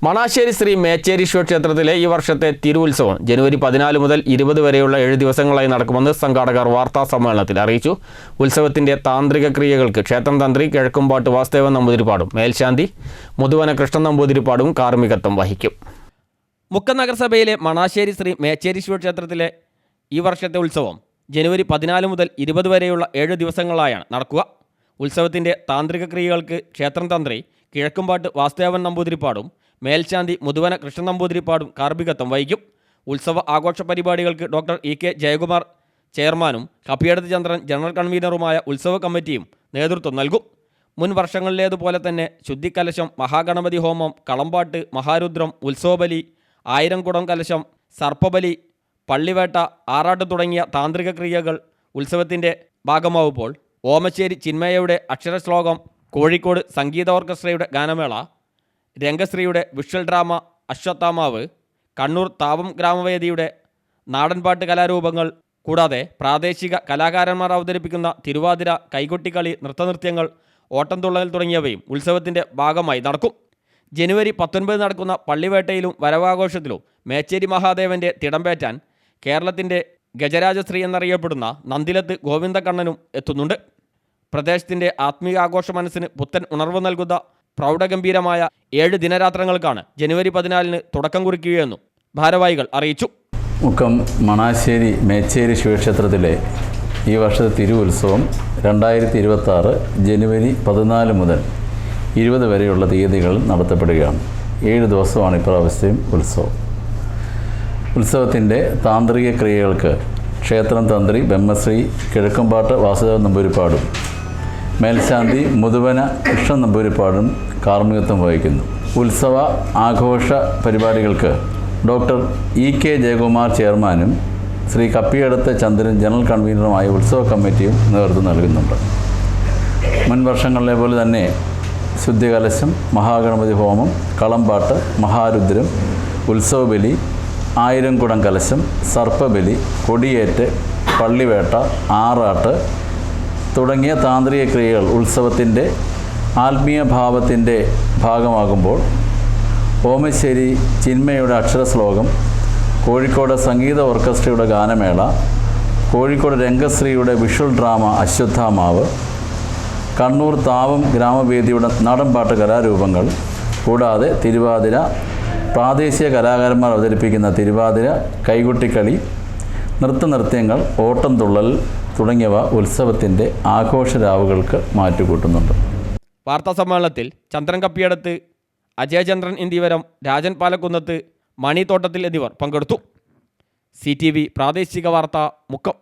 മണാശ്ശേരി ശ്രീ മേച്ചേരീശ്വര ക്ഷേത്രത്തിലെ ഈ വർഷത്തെ തിരുവുത്സവം ജനുവരി 14 മുതൽ 20 വരെയുള്ള 7 ദിവസങ്ങളായി നടക്കുമെന്ന് സംഘാടകർ വാർത്താ സമ്മേളനത്തിൽ അറിയിച്ചു. ഉത്സവത്തിന്റെ താന്ത്രിക ക്രിയകൾക്ക് ക്ഷേത്രം തന്ത്രി കിഴക്കുംപാട്ട് വാസുദേവൻ നമ്പൂതിരിപ്പാടും മേൽശാന്തി മുതുവന കൃഷ്ണൻ നമ്പൂതിരിപ്പാടും കാർമ്മികത്വം വഹിക്കും. മുക്കം നഗരസഭയിലെ മണാശ്ശേരി ശ്രീ മേച്ചേരീശ്വര ക്ഷേത്രത്തിലെ ഈ വർഷത്തെ ഉത്സവം ജനുവരി 14 മുതൽ 20 വരെയുള്ള 7 ദിവസങ്ങളായാണ് നടക്കുക. ഉത്സവത്തിന്റെ താന്ത്രിക ക്രിയകൾക്ക് ക്ഷേത്രം തന്ത്രി കിഴക്കുംപാട്ട് വാസുദേവൻ നമ്പൂതിരിപ്പാടും മേൽശാന്തി മുതുവന കൃഷ്ണൻ നമ്പൂതിരിപ്പാടും കാർമ്മികത്വം വഹിക്കും. ഉത്സവ ആഘോഷ പരിപാടികൾക്ക് ഡോക്ടർ ഇ.കെ. ജയകുമാർ ചെയർമാനും കപ്പിയടത്ത് ചന്ദ്രൻ ജനറൽ കൺവീനറുമായ ഉത്സവ കമ്മിറ്റിയും നേതൃത്വം നൽകും. മുൻ വർഷങ്ങളിലേതുപോലെ തന്നെ ശുദ്ധിക്കലശം, മഹാഗണപതി ഹോമം, കളമ്പാട്ട്, മഹാരുദ്രം, ഉത്സവബലി, 1000 കുടം കലശം, സർപ്പബലി, പള്ളിവേട്ട, ആറാട്ട് തുടങ്ങിയ താന്ത്രിക ക്രിയകൾ ഉത്സവത്തിൻ്റെ ഭാഗമാവുമ്പോൾ ഓമശ്ശേരി ചിന്മയയുടെ അക്ഷരശ്ലോകം, കോഴിക്കോട് സംഗീത ഓർക്കസ്ട്രയുടെ ഗാനമേള, രംഗശ്രീയുടെ വിഷ്വൽ ഡ്രാമ അശ്വത്ഥാമാവ്, കണ്ണൂർ താപം ഗ്രാമവേദിയുടെ നാടൻപാട്ട് കലാരൂപങ്ങൾ കൂടാതെ പ്രാദേശിക കലാകാരന്മാർ അവതരിപ്പിക്കുന്ന തിരുവാതിര, കൈകൊട്ടിക്കളി, നൃത്തനൃത്യങ്ങൾ, ഓട്ടംതുള്ളൽ തുടങ്ങിയവയും ഉത്സവത്തിൻ്റെ ഭാഗമായി നടക്കും. ജനുവരി 19 നടക്കുന്ന പള്ളിവേട്ടയിലും വരവാഘോഷത്തിലും മേച്ചേരി മഹാദേവൻ്റെ തിടമ്പേറ്റാൻ കേരളത്തിൻ്റെ ഗജരാജശ്രീ എന്നറിയപ്പെടുന്ന നന്ദിലത്ത് ഗോവിന്ദകണ്ണനും എത്തുന്നുണ്ട്. പ്രദേശത്തിൻ്റെ ആത്മീയാഘോഷ മനസ്സിന് പുത്തൻ ഉണർവ് നൽകുന്ന പ്രൗഢഗംഭീരമായ 7 ദിനരാത്രങ്ങൾക്കാണ് ജനുവരി 14 തുടക്കം കുറിക്കുകയെന്നും ഭാരവാഹികൾ അറിയിച്ചു. മുക്കം മണാശ്ശേരി മേച്ചേരി ശിവക്ഷേത്രത്തിലെ ഈ വർഷത്തെ തിരുവുത്സവം 2026 ജനുവരി 14 മുതൽ 20 വരെയുള്ള തീയതികൾ നടത്തപ്പെടുകയാണ്. 7 ദിവസമാണ് ഇപ്രാവശ്യം ഉത്സവം. ഉത്സവത്തിൻ്റെ താന്ത്രിക ക്രിയകൾക്ക് ക്ഷേത്രം തന്ത്രി ബ്രഹ്മശ്രീ കിഴക്കുംപാട്ട് വാസുദേവൻ നമ്പൂതിരിപ്പാടും മേൽശാന്തി മുതുവന കൃഷ്ണൻ നമ്പൂതിരിപ്പാടും കാർമ്മികത്വം വഹിക്കുന്നു. ഉത്സവ ആഘോഷ പരിപാടികൾക്ക് ഡോക്ടർ ഇ.കെ. ജയകുമാർ ചെയർമാനും ശ്രീ കപ്പിയടത്ത് ചന്ദ്രൻ ജനറൽ കൺവീനറുമായ ഉത്സവ കമ്മിറ്റിയും നേതൃത്വം നൽകുന്നുണ്ട്. മുൻ വർഷങ്ങളിലെ പോലെ തന്നെ ശുദ്ധികലശം, മഹാഗണപതി ഹോമം, കളമ്പാട്ട്, മഹാരുദ്രം, ഉത്സവബലി, 1000 കുടം കലശം, സർപ്പബലി, കൊടിയേറ്റ്, പള്ളിവേട്ട, ആറാട്ട് തുടങ്ങിയ താന്ത്രിക ക്രിയകൾ ഉത്സവത്തിൻ്റെ ആത്മീയ ഭാവത്തിൻ്റെ ഭാഗമാകുമ്പോൾ ഓമശ്ശേരി ചിന്മയുടെ അക്ഷരശ്ലോകം, കോഴിക്കോട് സംഗീത ഓർക്കസ്ട്രയുടെ ഗാനമേള, കോഴിക്കോട് രംഗശ്രീയുടെ വിഷ്വൽ ഡ്രാമ അശ്വത്ഥാമാവ്, കണ്ണൂർ താപം ഗ്രാമവേദിയുടെ നാടൻപാട്ട് കലാരൂപങ്ങൾ കൂടാതെ തിരുവാതിര, പ്രാദേശിക കലാകാരന്മാർ അവതരിപ്പിക്കുന്ന തിരുവാതിര, കൈകൊട്ടിക്കളി, നൃത്തനൃത്യങ്ങൾ, ഓട്ടംതുള്ളൽ തുടങ്ങിയവ ഉത്സവത്തിൻ്റെ ആഘോഷരാവുകൾക്ക് മാറ്റുകൂട്ടുന്നുണ്ട്. വാർത്താ സമ്മേളനത്തിൽ ചന്ദ്രൻ കപ്പിയടത്ത്, അജയചന്ദ്രൻ ഇന്ദിവരം, രാജൻ പാലക്കുന്നത്ത്, മണി തോട്ടത്തിൽ എന്നിവർ പങ്കെടുത്തു. CTV പ്രാദേശിക വാർത്ത മുക്കം.